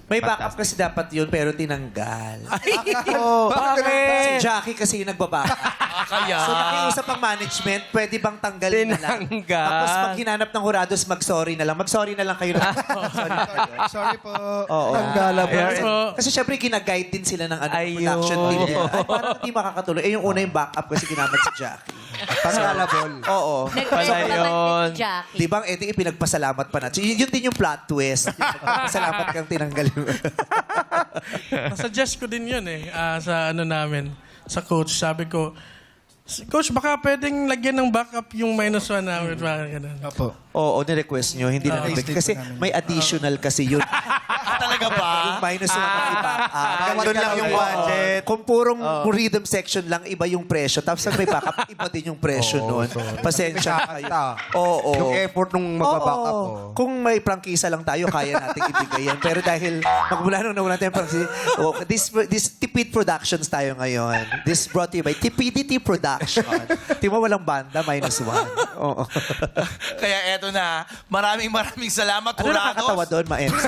May backup kasi dapat yun, pero tinanggal. Bakit? Si Jackie kasi yung nagbabackup. Kaya. So nakiusap ang management, pwede bang tanggalin na lang? Tinanggal. Tapos pag hinanap ng hurados, mag-sorry na lang. Mag-sorry na lang kayo lang. Sorry po. Oo. Tanggala po. Yes. Kasi syempre, ginaguide din sila ng Ayun. production team nila. Ay, parang hindi makakatuloy. Eh, yung una yung backup kasi ginamit si Jackie. Tangalabol. Oo. Nag-rest Pala naman yun. din si Jackie. Di ba, edi ipinagpasalamat pa natin. Yun din yung plot twist. Salamat kang tinanggal yung... Nasuggest ko din yun sa ano namin, sa coach. Sabi ko, Coach, baka pwedeng lagyan ng backup yung -1 namin. Parang ganun. Opo. Oo, ni-request nyo. Hindi na Naisip kasi ko namin. may additional kasi yun. Talaga ba? Yung -1 ang iba. Doon lang yung budget. Kung purong rhythm section lang, iba yung presyo. Tapos pag may backup, iba din yung presyo nun. Pasensya na kayo. Oo. Yung effort nung magbaback up. Oo. Kung may prangkisa lang tayo, kaya natin ibigay yan. Pero dahil magmula nung nawala natin yung prangkisa, this Tipid Productions tayo ngayon. This brought to you by TPDT Production. Di ba walang banda, -1. Oo. Kaya eto na. Maraming salamat, Ano nakakatawa Jurados. doon, ma-MC?